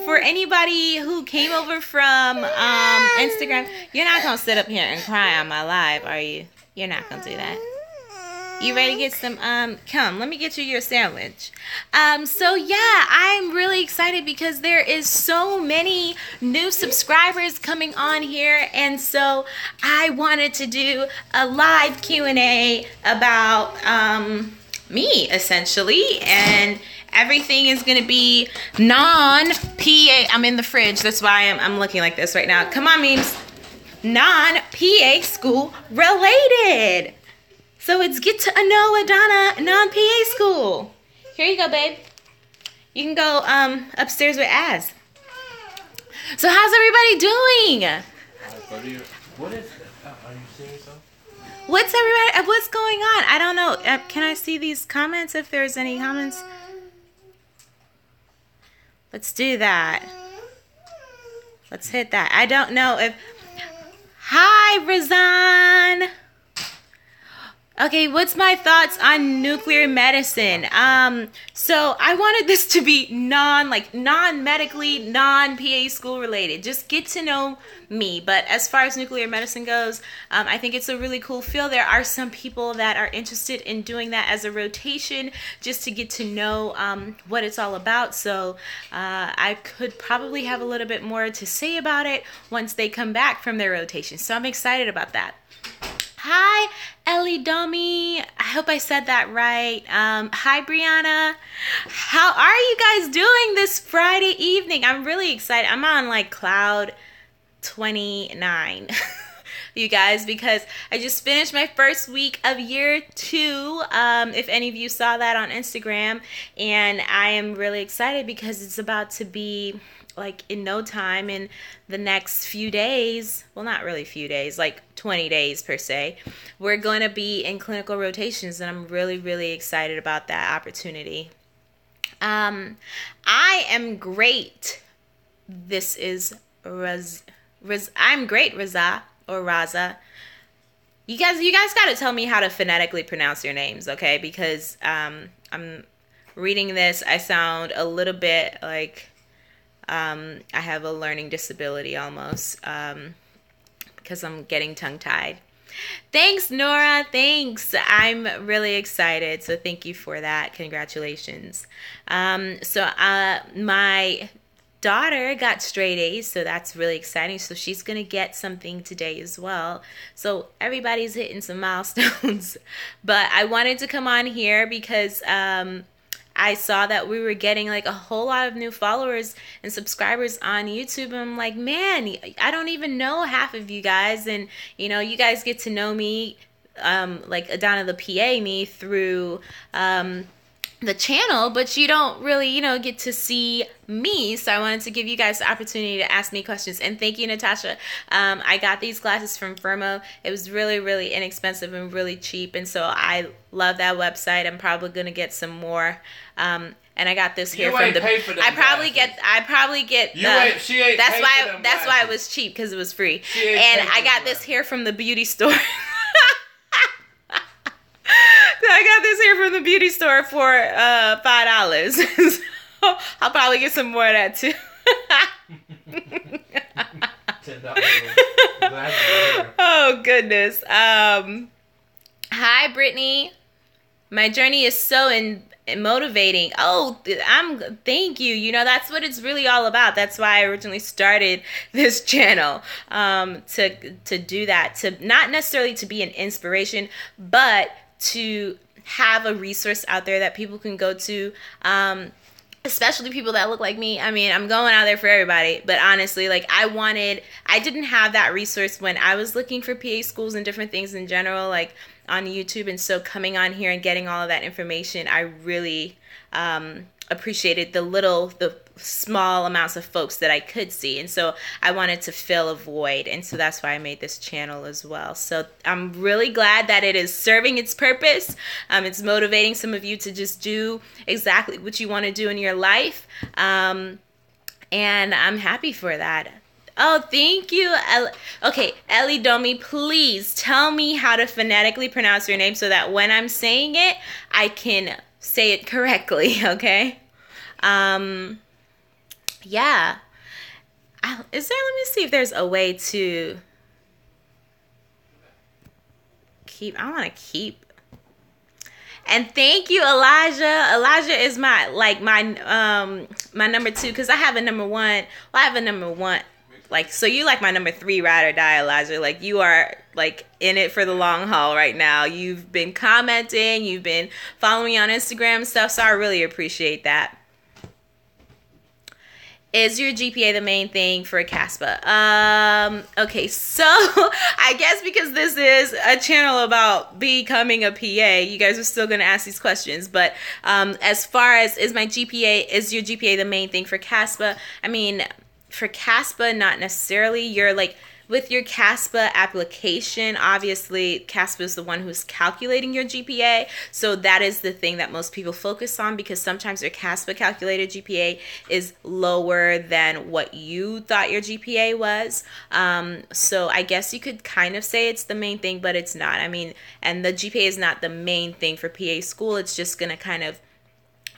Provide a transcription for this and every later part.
for anybody who came over from Instagram, you're not going to sit up here and cry on my live, are you? You're not going to do that. You ready to get some, come, let me get you your sandwich. So yeah, I'm really excited because there is so many new subscribers coming on here. And so I wanted to do a live Q&A about, me essentially. And everything is going to be non-PA. I'm in the fridge. That's why I'm looking like this right now. Come on, memes. Non-PA school related. So it's get to know Adanna non-PA school. Here you go, babe. You can go upstairs with Az. So how's everybody doing? What is? Are you serious? What's everybody? What's going on? I don't know. Can I see these comments? If there's any comments, let's do that. Let's hit that. I don't know if. Hi, Razan. Okay, what's my thoughts on nuclear medicine? So I wanted this to be non-medically, non-PA school related. Just get to know me. But as far as nuclear medicine goes, I think it's a really cool field. There are some people that are interested in doing that as a rotation just to get to know what it's all about. So I could probably have a little bit more to say about it once they come back from their rotation. So I'm excited about that. Hi, Ellie Domi. I hope I said that right. Hi, Brianna. How are you guys doing this Friday evening? I'm really excited. I'm on like cloud 29, you guys, because I just finished my first week of year 2. If any of you saw that on Instagram, and I am really excited because it's about to be like in no time, in the next few days, well, not really few days, like 20 days per se, we're going to be in clinical rotations, and I'm really, really excited about that opportunity. I am great. This is I'm great, Raza or Raza. You guys got to tell me how to phonetically pronounce your names, okay? Because I'm reading this, I sound a little bit like I have a learning disability almost, because I'm getting tongue-tied. Thanks, Nora. Thanks. I'm really excited. So thank you for that. Congratulations. My daughter got straight A's, so that's really exciting. So she's going to get something today as well. So everybody's hitting some milestones. But I wanted to come on here because I saw that we were getting like a whole lot of new followers and subscribers on YouTube. I'm like, man, I don't even know half of you guys. And, you know, you guys get to know me, like Adanna the PA, me through the channel, but you don't really, you know, get to see me. So I wanted to give you guys the opportunity to ask me questions. And thank you, Natasha. I got these glasses from Firmo. It was really, really inexpensive and really cheap. And so I love that website. I'm probably going to get some more. And I got this here from the. I probably get. That's why it was cheap, because it was free. And I got this here from the beauty store. I got this here from the beauty store for $5. So I'll probably get some more of that too. Oh goodness. Hi, Brittany. My journey is so motivating. Oh, thank you. You know, that's what it's really all about. That's why I originally started this channel, to do that, to not necessarily to be an inspiration, but to have a resource out there that people can go to, especially people that look like me. I mean, I'm going out there for everybody, but honestly, like I didn't have that resource when I was looking for PA schools and different things in general, like on YouTube. And so coming on here and getting all of that information, I really appreciated the small amounts of folks that I could see. And so I wanted to fill a void. And so that's why I made this channel as well. So I'm really glad that it is serving its purpose. It's motivating some of you to just do exactly what you want to do in your life. And I'm happy for that. Oh, thank you. Okay, Ellie Domi, please tell me how to phonetically pronounce your name so that when I'm saying it, I can say it correctly, okay? yeah. Is there, let me see if there's a way to keep, I want to keep. And thank you, Elijah. Elijah is my, like, my number 2, because I have a number 1. Well, I have a number 1. Like, so you like my number 3 ride or die, Elijah. Like, you are, like, in it for the long haul right now. You've been commenting. You've been following me on Instagram and stuff, so I really appreciate that. Is your GPA the main thing for CASPA? Okay, so I guess because this is a channel about becoming a PA, you guys are still going to ask these questions. But as far as is your GPA the main thing for CASPA? I mean, for CASPA, not necessarily. You're like, with your CASPA application, obviously CASPA is the one who's calculating your GPA. So that is the thing that most people focus on, because sometimes your CASPA calculated GPA is lower than what you thought your GPA was. So I guess you could kind of say it's the main thing, but it's not. I mean, and the GPA is not the main thing for PA school. It's just going to kind of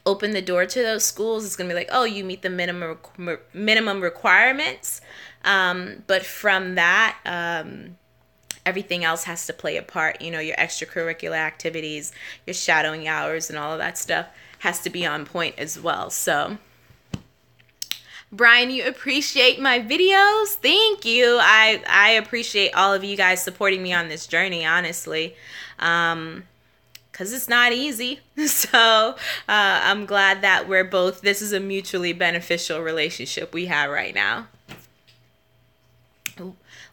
open the door to those schools. It's going to be like, oh, you meet the minimum requirements. But from that, everything else has to play a part. You know, your extracurricular activities, your shadowing hours, and all of that stuff has to be on point as well. So, Brian, you appreciate my videos? Thank you. I appreciate all of you guys supporting me on this journey, honestly. Because it's not easy. So I'm glad that this is a mutually beneficial relationship we have right now.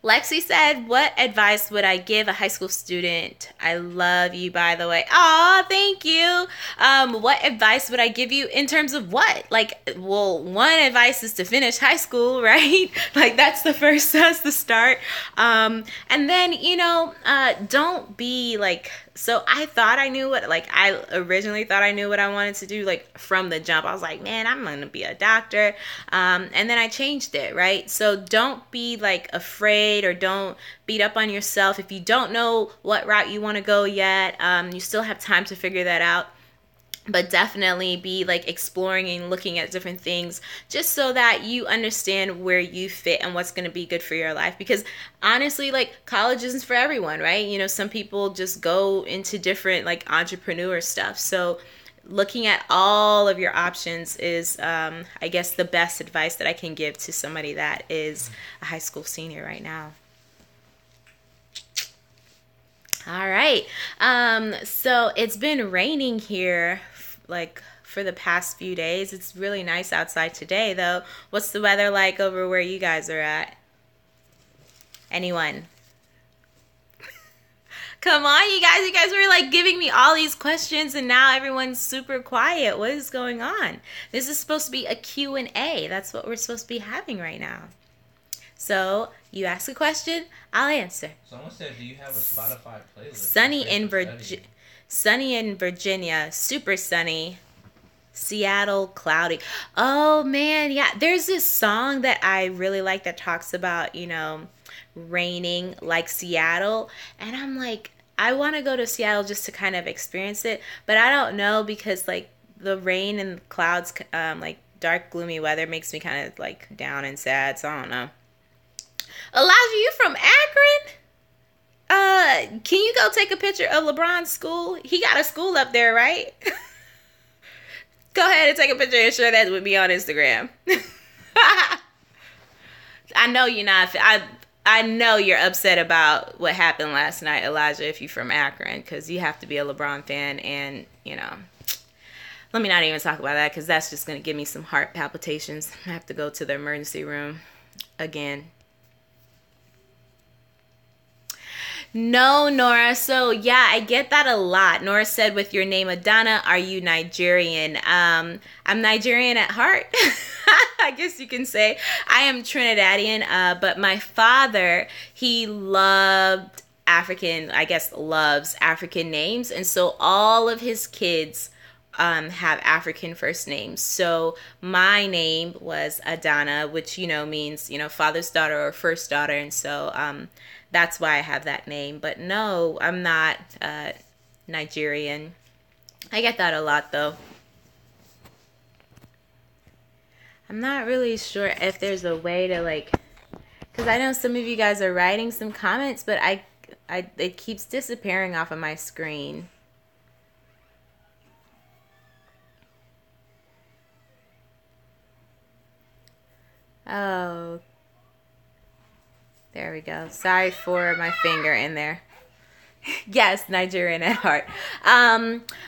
Lexi said, what advice would I give a high school student? I love you, by the way. Aw, thank you. What advice would I give you in terms of what? Like, well, one advice is to finish high school, right? Like, that's the start. And then, you know, don't be like, so I thought I knew I originally thought I knew what I wanted to do, like, from the jump. I was like, man, I'm going to be a doctor. And then I changed it, right? So don't be, like, afraid, or don't beat up on yourself if you don't know what route you want to go yet. You still have time to figure that out. But definitely be like exploring and looking at different things, just so that you understand where you fit and what's going to be good for your life. Because honestly, like, college isn't for everyone, right? You know, some people just go into different like entrepreneur stuff. So looking at all of your options is, I guess, the best advice that I can give to somebody that is a high school senior right now. All right. So it's been raining here like for the past few days. It's really nice outside today, though. What's the weather like over where you guys are at? Anyone? Come on, you guys. You guys were like giving me all these questions, and now everyone's super quiet. What is going on? This is supposed to be a Q&A. That's what we're supposed to be having right now. So you ask a question, I'll answer. Someone said, do you have a Spotify playlist? Sunny in Virginia, super sunny. Seattle, cloudy. Oh man, yeah. There's this song that I really like that talks about, you know, raining like Seattle. And I'm like, I want to go to Seattle just to kind of experience it. But I don't know, because like the rain and clouds, like dark, gloomy weather makes me kind of like down and sad. So I don't know. Elijah, you from Akron? Can you go take a picture of LeBron's school? He got a school up there, right? Go ahead and take a picture and share that with me on Instagram. I know you're not. I know you're upset about what happened last night, Elijah, if you're from Akron, because you have to be a LeBron fan, and, you know, let me not even talk about that, because that's just going to give me some heart palpitations. I have to go to the emergency room again. No, Nora. So, yeah, I get that a lot. Nora said, with your name Adanna, are you Nigerian? I'm Nigerian at heart. I guess you can say. I am Trinidadian, but my father, he loved African, I guess loves African names. And so all of his kids have African first names. So my name was Adanna, which, you know, means, you know, father's daughter or first daughter. And so that's why I have that name. But no, I'm not Nigerian. I get that a lot, though. I'm not really sure if there's a way to like, because I know some of you guys are writing some comments, but it keeps disappearing off of my screen. Oh, there we go. Sorry for my finger in there. Yes, Nigerian at heart.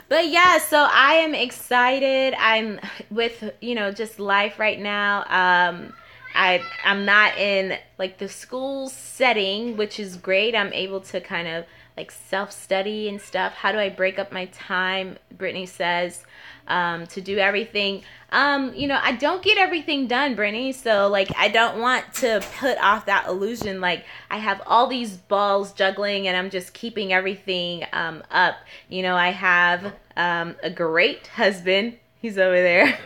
But yeah, so I am excited. I'm with, just life right now. I'm not in like the school setting, which is great. I'm able to kind of like self-study and stuff. How do I break up my time? Brittany says, to do everything. I don't get everything done, Brittany. So like, I don't want to put off that illusion. Like I have all these balls juggling and I'm just keeping everything, up. I have, a great husband. He's over there.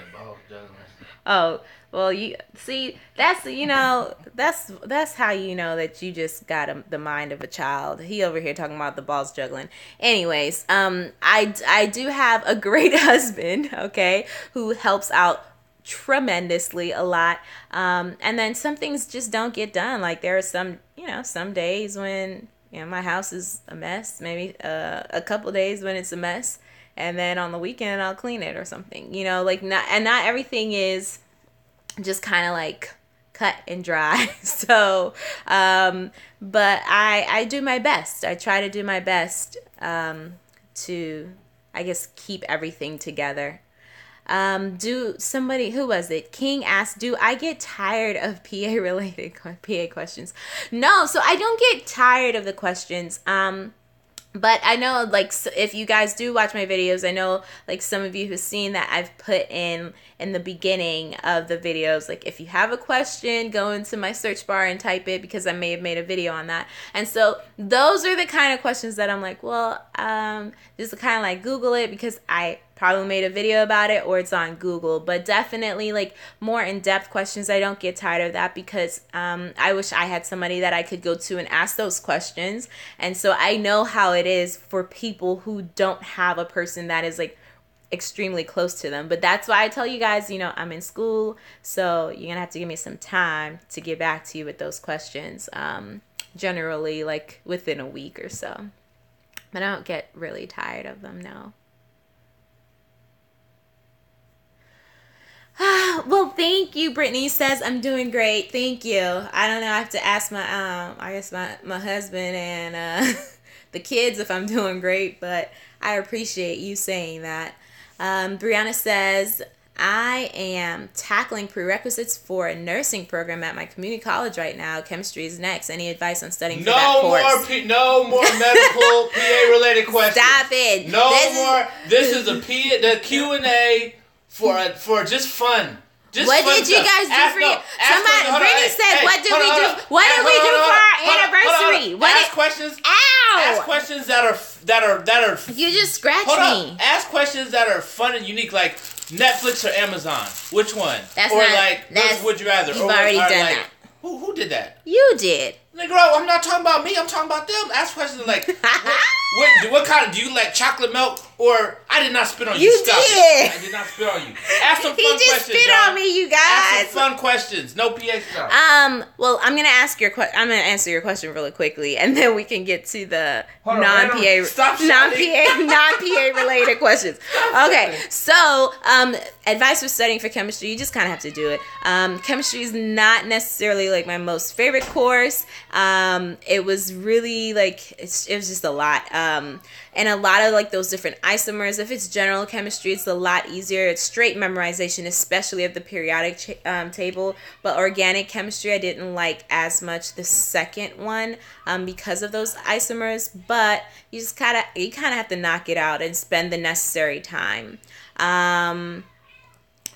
Oh, well, you see, that's how you know that you just got the mind of a child. He over here talking about the balls juggling. Anyways, I do have a great husband, okay, who helps out tremendously a lot. And then some things just don't get done. Like there are some days when, my house is a mess, maybe a couple days when it's a mess. And then on the weekend I'll clean it or something, not everything is just kind of like cut and dry. So, but I do my best. I try to do my best, to, I guess, keep everything together. Who was it? King asked, do I get tired of PA questions? No, so I don't get tired of the questions. But I know, like, if you guys do watch my videos, I know, like, some of you who've seen that I've put in the beginning of the videos, like, if you have a question, go into my search bar and type it, because I may have made a video on that. And so those are the kind of questions that I'm like, well, just kind of like Google it, because I probably made a video about it, or it's on Google. But definitely, like, more in-depth questions, I don't get tired of that, because I wish I had somebody that I could go to and ask those questions. And so I know how it is for people who don't have a person that is like extremely close to them. But that's why I tell you guys, I'm in school, so you're gonna have to give me some time to get back to you with those questions, generally like within a week or so. But I don't get really tired of them, no. Well, thank you. Brittany says I'm doing great. Thank you. I don't know. I have to ask my husband and the kids if I'm doing great, but I appreciate you saying that. Brianna says, I am tackling prerequisites for a nursing program at my community college right now. Chemistry is next. Any advice on studying for that course? No more medical PA related questions. Stop it. This is the Q&A for just fun. What did you guys do for you? Brittany said, what did we do? What did we do for our anniversary? Ask questions. Ow! Ask questions that are. You just scratched me. Ask questions that are fun and unique, like Netflix or Amazon. Which one? Would you rather? You've already done that. Who did that? You did. Nigga, I'm not talking about me. I'm talking about them. Ask questions like, what kind of, do you like chocolate milk? Or, I did not spit on you. You did. I did not spit on you. Ask some fun questions, He just spit on me, you guys. Ask some fun questions. No PA stuff. Well, I'm gonna answer your question really quickly, and then we can get to the non-PA related questions. Okay, so advice for studying for chemistry: you just kind of have to do it. Chemistry is not necessarily like my most favorite course. It was really like it was just a lot. And a lot of like those different isomers. If it's general chemistry, it's a lot easier. It's straight memorization, especially of the periodic table. But organic chemistry, I didn't like as much the second one because of those isomers. But you kind of have to knock it out and spend the necessary time.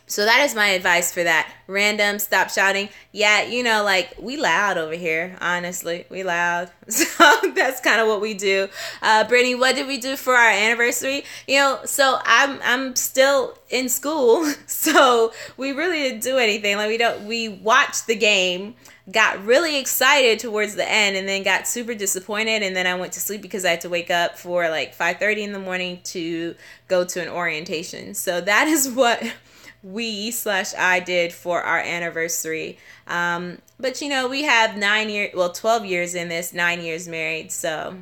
So that is my advice for that. Random, stop shouting. Yeah, like, we loud over here, honestly. We loud. So that's kind of what we do. Brittany, what did we do for our anniversary? So I'm still in school, so we really didn't do anything. Like, we watched the game, got really excited towards the end, and then got super disappointed, and then I went to sleep because I had to wake up for like 5:30 in the morning to go to an orientation. So that is what I did for our anniversary. But we have 12 years in this, 9 years married. So,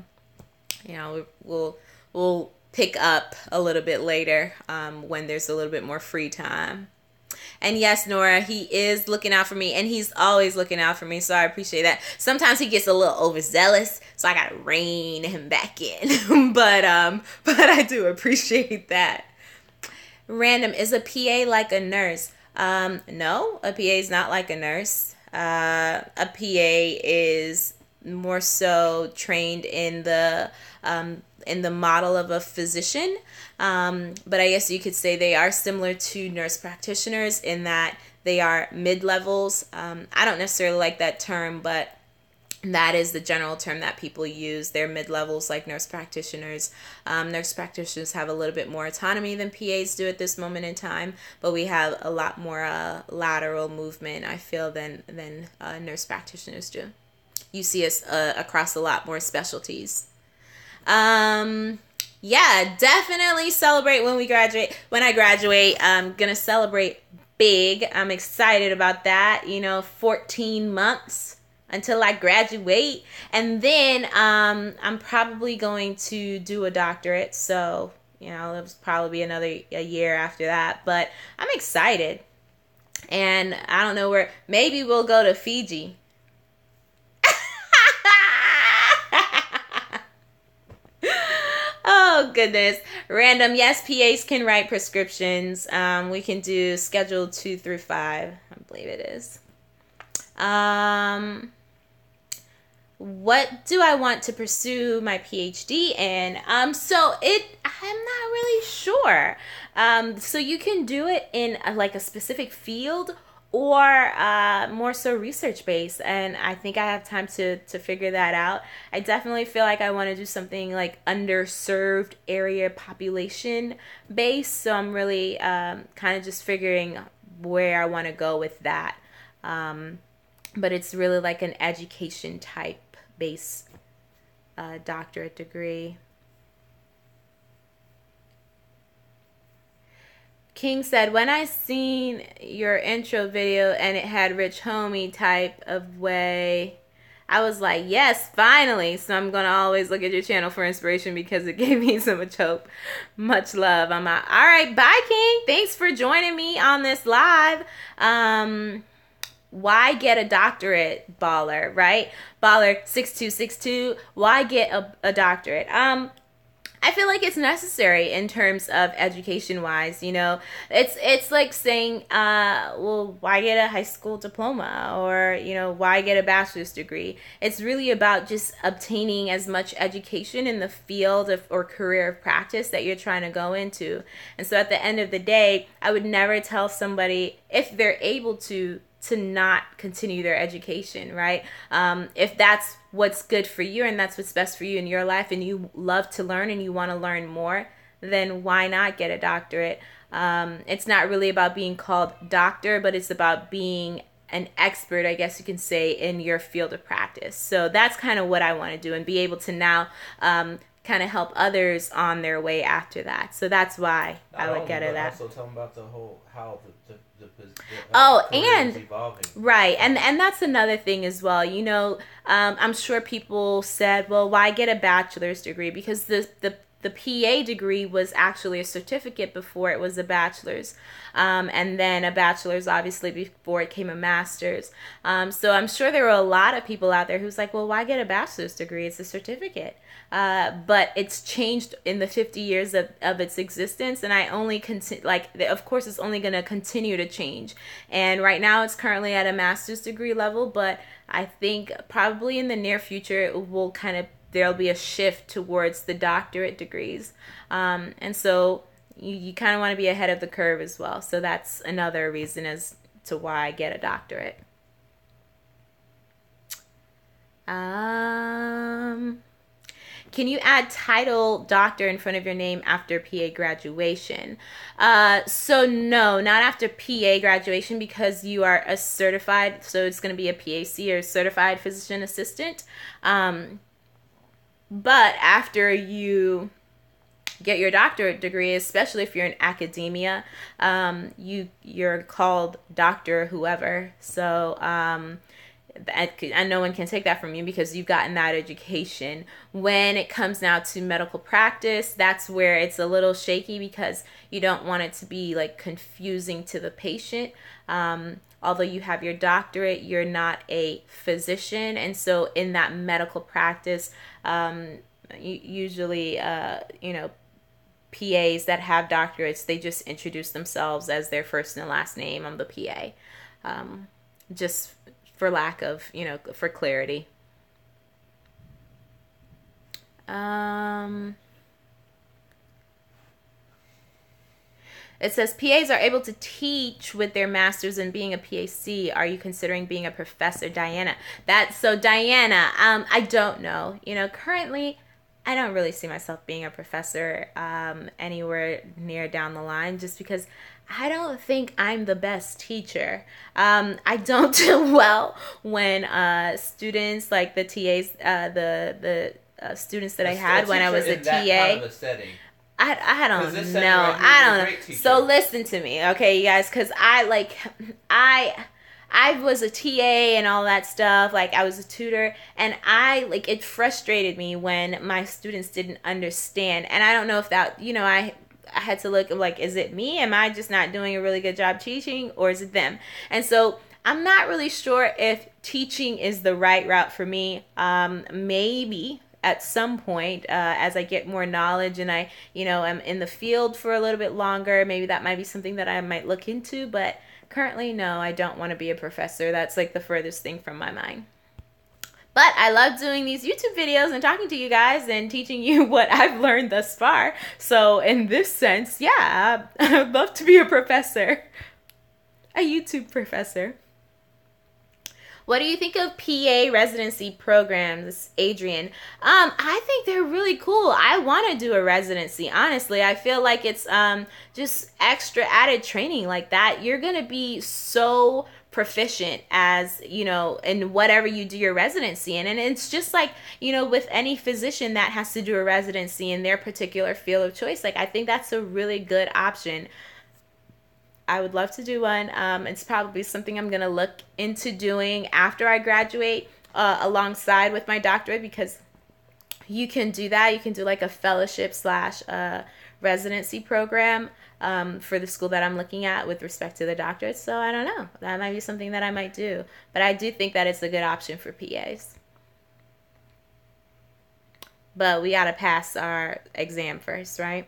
we'll pick up a little bit later when there's a little bit more free time. And yes, Nora, he is looking out for me, and he's always looking out for me, so I appreciate that. Sometimes he gets a little overzealous, so I gotta rein him back in. but I do appreciate that. Random, is a PA like a nurse? No, a PA is not like a nurse. A PA is more so trained in the model of a physician. But I guess you could say they are similar to nurse practitioners in that they are mid-levels. I don't necessarily like that term, but that is the general term that people use. They're mid-levels like nurse practitioners. Nurse practitioners have a little bit more autonomy than PAs do at this moment in time, but we have a lot more lateral movement, I feel, than nurse practitioners do. You see us across a lot more specialties. Yeah, definitely celebrate when we graduate. When I graduate, I'm going to celebrate big. I'm excited about that. 14 months until I graduate. And then I'm probably going to do a doctorate. So, it'll probably be a year after that. But I'm excited. And I don't know where. Maybe we'll go to Fiji. Oh, goodness. Random. Yes, PAs can write prescriptions. We can do schedule 2 through 5. I believe it is. What do I want to pursue my PhD in? I'm not really sure. So you can do it in a specific field, or more so research-based, and I think I have time to figure that out. I definitely feel like I want to do something like underserved area population-based, so I'm really kind of just figuring where I want to go with that. But it's really like an education-type-based doctorate degree. King said, when I seen your intro video and it had rich homie type of way, I was like, yes, finally. So I'm going to always look at your channel for inspiration because it gave me so much hope. Much love. I'm out. All right. Bye, King. Thanks for joining me on this live. Why get a doctorate, Baller, right? Baller 6262. Why get a doctorate? I feel like it's necessary in terms of education-wise. It's like saying, well, why get a high school diploma, or why get a bachelor's degree? It's really about just obtaining as much education in the field or career of practice that you're trying to go into. And so at the end of the day, I would never tell somebody, if they're able to not continue their education, right? If that's what's good for you and that's what's best for you in your life, and you love to learn and you want to learn more, then why not get a doctorate? It's not really about being called doctor, but it's about being an expert, I guess you can say, in your field of practice. So that's kind of what I want to do, and be able to now kind of help others on their way after that. So that's why I would get it. Also tell them about the whole how the and evolving. Right, and that's another thing as well. I'm sure people said, well, why get a bachelor's degree? Because the PA degree was actually a certificate before it was a bachelor's, and then a bachelor's obviously before it came a master's. So I'm sure there were a lot of people out there who's like, well, why get a bachelor's degree? It's a certificate. But it's changed in the 50 years of its existence, and I only of course it's only going to continue to change. And right now it's currently at a master's degree level, but I think probably in the near future it will there'll be a shift towards the doctorate degrees. And so you kind of want to be ahead of the curve as well. So that's another reason as to why I get a doctorate. Can you add title doctor in front of your name after PA graduation? So no, not after PA graduation, because you are a certified, so it's going to be a PAC, or certified physician assistant. But after you get your doctorate degree, especially if you're in academia, you're called Dr. Whoever. So and no one can take that from you because you've gotten that education. When it comes now to medical practice, that's where it's a little shaky because you don't want it to be like confusing to the patient. Although you have your doctorate, you're not a physician, and so in that medical practice, usually, PAs that have doctorates, they just introduce themselves as their first and last name on the PA, just for lack of, for clarity. It says PAs are able to teach with their masters in being a PAC. Are you considering being a professor, Diana? Diana, I don't know. Currently, I don't really see myself being a professor anywhere near down the line, just because I don't think I'm the best teacher. I don't do well when students, like the TAs, the students that I had when I was a TA. Kind of a setting. I don't know. I don't know. So listen to me, okay, you guys, because I was a TA and all that stuff. Like, I was a tutor, and it frustrated me when my students didn't understand. And I don't know if that, I had to look like, is it me? Am I just not doing a really good job teaching, or is it them? And so I'm not really sure if teaching is the right route for me. Maybe at some point, as I get more knowledge and I, am in the field for a little bit longer, maybe that might be something that I might look into. But currently, no, I don't want to be a professor. That's like the furthest thing from my mind. But I love doing these YouTube videos and talking to you guys and teaching you what I've learned thus far. So in this sense, yeah, I'd love to be a professor. A YouTube professor. What do you think of PA residency programs, Adrian? I think they're really cool. I want to do a residency, honestly. I feel like it's just extra added training like that. You're going to be so proficient as, in whatever you do your residency in. And it's just like, with any physician that has to do a residency in their particular field of choice. Like, I think that's a really good option. I would love to do one. It's probably something I'm going to look into doing after I graduate alongside with my doctorate, because you can do that. You can do like a fellowship / residency program for the school that I'm looking at with respect to the doctorate. So I don't know. That might be something that I might do. But I do think that it's a good option for PAs. But we got to pass our exam first, right?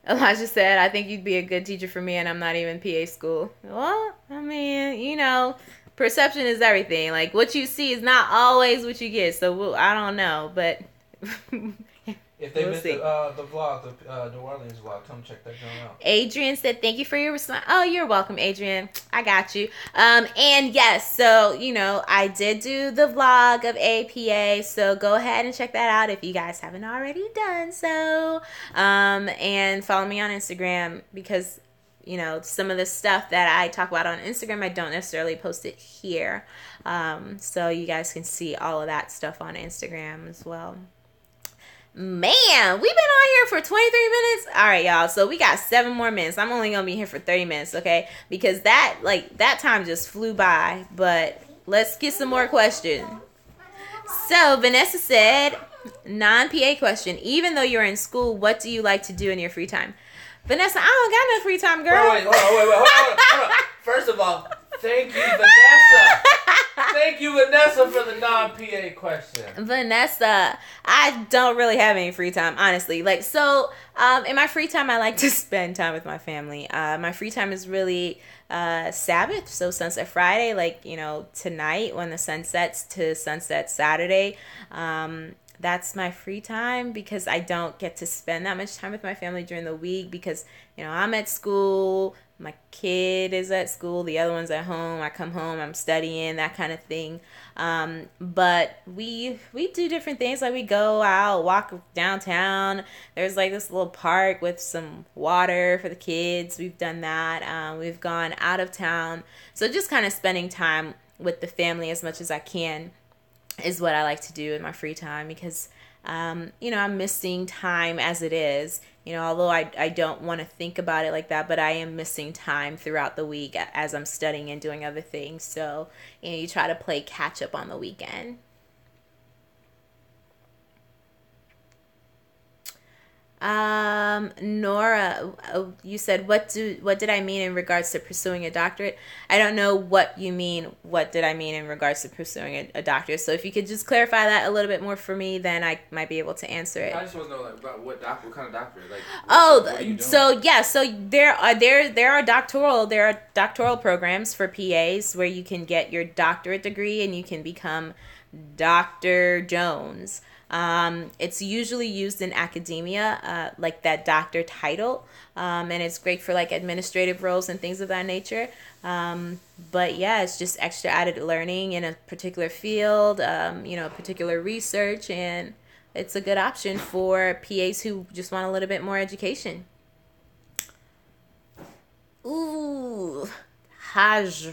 Elijah said, I think you'd be a good teacher for me, and I'm not even PA school. Well, I mean, perception is everything. Like, what you see is not always what you get. So, I don't know, but if they missed the vlog, the New Orleans vlog, come check that out. Adrian said, thank you for your response. Oh, you're welcome, Adrian. I got you. And yes, so, I did do the vlog of APA, so go ahead and check that out if you guys haven't already done so. And follow me on Instagram, because, some of the stuff that I talk about on Instagram, I don't necessarily post it here. So you guys can see all of that stuff on Instagram as well. Man, we've been on here for 23 minutes. All right, y'all. So we got 7 more minutes. I'm only going to be here for 30 minutes, okay? Because that time just flew by. But let's get some more questions. So Vanessa said, non-PA question. Even though you're in school, what do you like to do in your free time? Vanessa, I don't got no free time, girl. Wait, hold on. First of all, thank you, Vanessa. Thank you, Vanessa, for the non-PA question. Vanessa, I don't really have any free time, honestly. In my free time, I like to spend time with my family. My free time is really Sabbath, so Sunset Friday, tonight when the sun sets to sunset Saturday. That's my free time, because I don't get to spend that much time with my family during the week because, I'm at school, my kid is at school, the other one's at home, I come home, I'm studying, that kind of thing. But we do different things, like we go out, walk downtown. There's this little park with some water for the kids. We've done that. We've gone out of town. So just kind of spending time with the family as much as I can is what I like to do in my free time, because I'm missing time as it is. Although I don't want to think about it like that, but I am missing time throughout the week as I'm studying and doing other things. So, you try to play catch up on the weekend. Nora, you said, what did I mean in regards to pursuing a doctorate? I don't know what you mean. What did I mean in regards to pursuing a doctorate? So if you could just clarify that a little bit more for me, then I might be able to answer it. I just want to know about what kind of doctorate. So there are doctoral programs for PAs where you can get your doctorate degree and you can become Dr. Jones. It's usually used in academia, like that doctor title, and it's great for like administrative roles and things of that nature. But yeah, it's just extra added learning in a particular field, particular research, and it's a good option for PAs who just want a little bit more education. Ooh, Haj.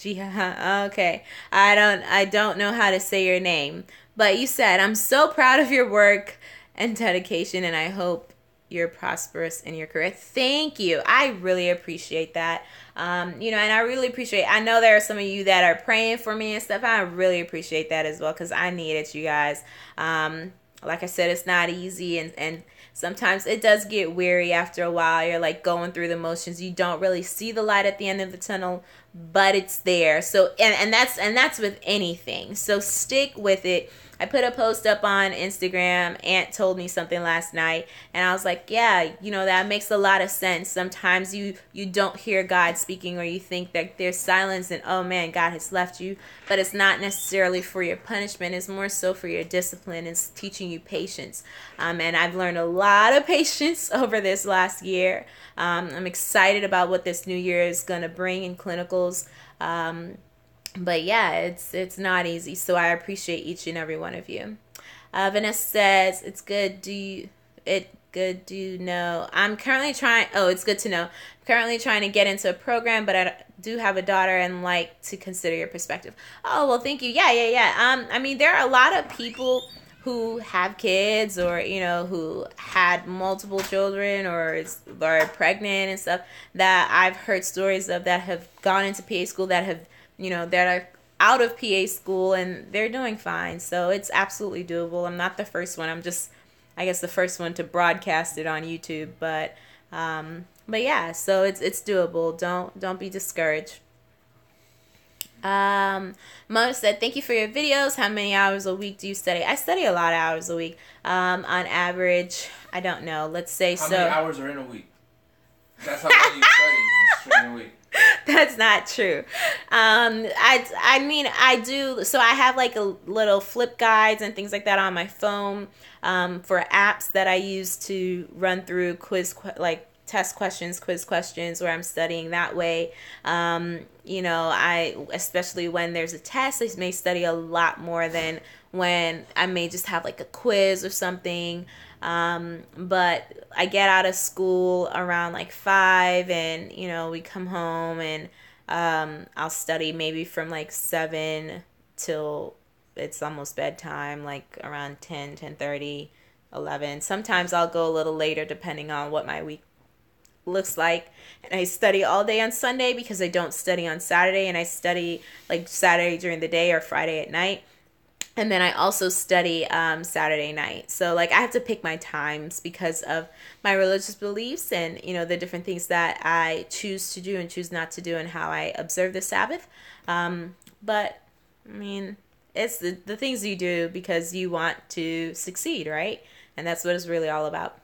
Okay. I don't know how to say your name. But you said, I'm so proud of your work and dedication, and I hope you're prosperous in your career. Thank you. I really appreciate that. And I really appreciate, I know there are some of you that are praying for me and stuff. I really appreciate that as well, because I need it, you guys. Like I said, it's not easy, and sometimes it does get weary after a while. You're like going through the motions. You don't really see the light at the end of the tunnel, but it's there. So and that's with anything. So stick with it. I put a post up on Instagram. Aunt told me something last night, and I was like, yeah, that makes a lot of sense. Sometimes you don't hear God speaking, or you think that there's silence and, oh man, God has left you. But it's not necessarily for your punishment. It's more so for your discipline. It's teaching you patience. And I've learned a lot of patience over this last year. I'm excited about what this new year is going to bring in clinicals. But yeah, it's not easy. So I appreciate each and every one of you. Vanessa says, it's good to know. I'm currently trying. Oh, it's good to know. I'm currently trying to get into a program, but I do have a daughter and like to consider your perspective. Oh, well, thank you. Yeah. I mean, there are a lot of people who have kids, or who had multiple children, or are pregnant and stuff, that I've heard stories of, that have gone into PA school, that have that are out of PA school, and they're doing fine. So it's absolutely doable. I'm not the first one. I'm just, I guess, the first one to broadcast it on YouTube. But yeah, so it's doable. Don't be discouraged. Mona said, thank you for your videos. How many hours a week do you study? I study a lot of hours a week. On average, I don't know. Let's say How many hours are in a week? That's how many you study in a week. That's not true. I mean, I do. So I have like a little flip guides and things like that on my phone, for apps that I use to run through test questions, quiz questions, where I'm studying that way. I, especially when there's a test, I may study a lot more than when I may just have like a quiz or something. But I get out of school around like 5, and we come home, and I'll study maybe from like 7 till it's almost bedtime, like around 10, 10:30, 11. Sometimes I'll go a little later depending on what my week looks like. And I study all day on Sunday because I don't study on Saturday, and I study like Saturday during the day or Friday at night. And then I also study Saturday night. So like I have to pick my times because of my religious beliefs, and the different things that I choose to do and choose not to do, and how I observe the Sabbath. But I mean, it's the things you do because you want to succeed, right? And that's what it's really all about.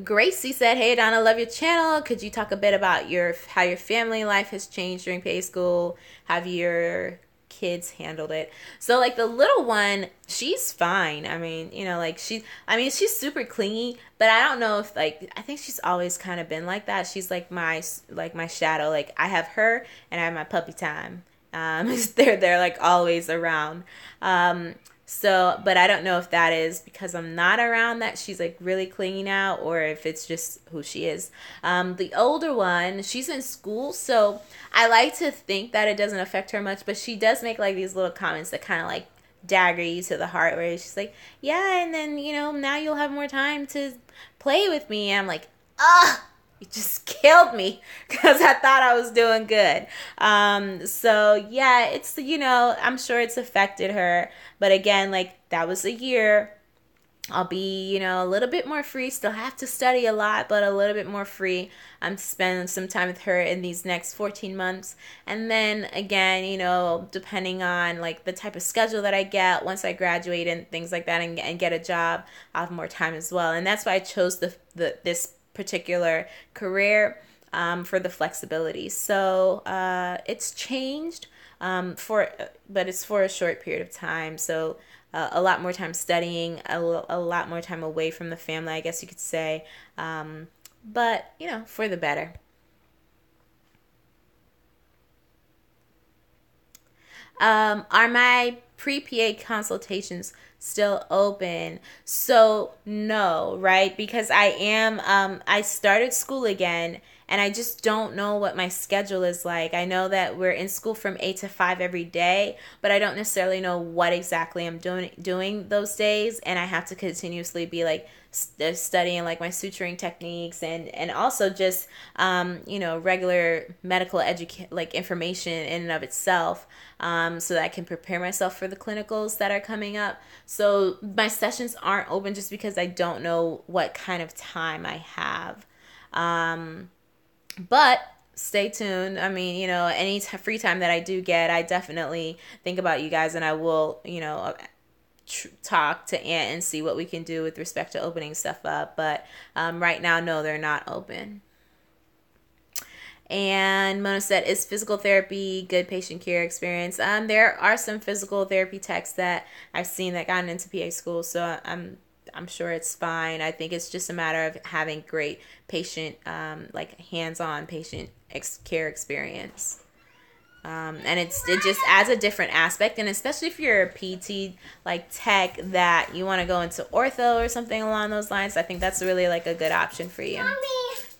Gracie said, hey Adanna, love your channel. Could you talk a bit about how your family life has changed during PA school? Have your kids handled it? So like the little one, she's fine. I mean, she's super clingy, but I don't know if I think she's always kind of been like that. She's like my shadow. Like I have her and I have my puppy time. They're like always around. So, but I don't know if that is because I'm not around that she's like really clingy now, or if it's just who she is. The older one, she's in school, so I like to think that it doesn't affect her much, but she does make like these little comments that kind of like dagger you to the heart, where she's like, yeah, and then, now you'll have more time to play with me. And I'm like, you just killed me, because I thought I was doing good. So yeah, it's, I'm sure it's affected her. But again, like, that was a year. I'll be, a little bit more free. Still have to study a lot, but a little bit more free. I'm spending some time with her in these next 14 months. And then again, depending on like the type of schedule that I get once I graduate and things like that, and get a job, I'll have more time as well. And that's why I chose this particular career, for the flexibility. So it's changed, but it's for a short period of time. So a lot more time studying, a lot more time away from the family, I guess you could say. But, for the better. Are my pre-PA consultations still open? So no, right? Because I started school again, and I just don't know what my schedule is like. I know that we're in school from 8 to 5 every day, but I don't necessarily know what exactly I'm doing those days. And I have to continuously be like studying like my suturing techniques, and also just regular medical information in and of itself, so that I can prepare myself for the clinicals that are coming up. So my sessions aren't open just because I don't know what kind of time I have. But stay tuned. I mean, any free time that I do get, I definitely think about you guys, and I will, talk to Aunt and see what we can do with respect to opening stuff up. But right now, no, they're not open. And Mona said, is physical therapy good patient care experience? There are some physical therapy techs that I've seen that gotten into PA school, so I'm sure it's fine. I think it's just a matter of having great patient, hands-on patient care experience. And it just adds a different aspect. And especially if you're a PT tech that you want to go into ortho or something along those lines, I think that's really a good option for you. Mommy.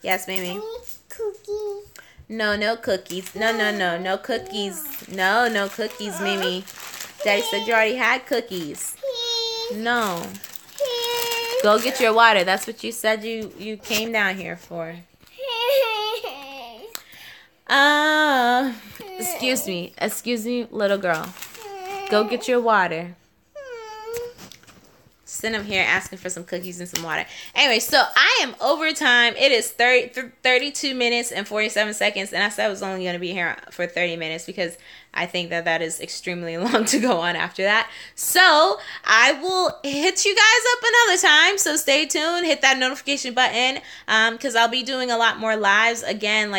Yes, Mimi. Cookies. No cookies. No cookies. No cookies, Mimi. Daddy said you already had cookies. No. Go get your water. That's what you said you came down here for. Excuse me, little girl. Go get your water. Send him here asking for some cookies and some water. Anyway, so I am over time. It is 32 minutes and 47 seconds. And I said I was only going to be here for 30 minutes because I think that is extremely long to go on after that. So I will hit you guys up another time. So stay tuned. Hit that notification button, because I'll be doing a lot more lives. Again,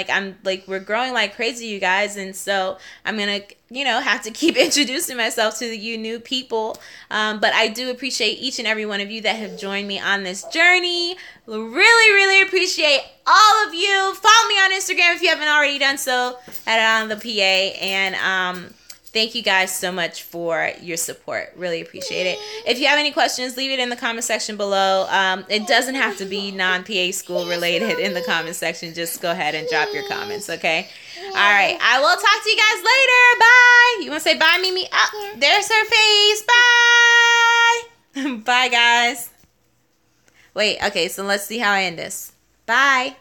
we're growing like crazy, you guys. And so I'm going to have to keep introducing myself to you new people. But I do appreciate each and every one of you that have joined me on this journey. Really, really appreciate all of you. Follow me on Instagram if you haven't already done so at the PA. And thank you guys so much for your support. Really appreciate it. If you have any questions, leave it in the comment section below. It doesn't have to be non-PA school related in the comment section. Just go ahead and drop your comments, okay? All right. I will talk to you guys later. Bye. You want to say bye, Mimi? Oh, there's her face. Bye. Bye, guys. Wait, okay, so let's see how I end this. Bye.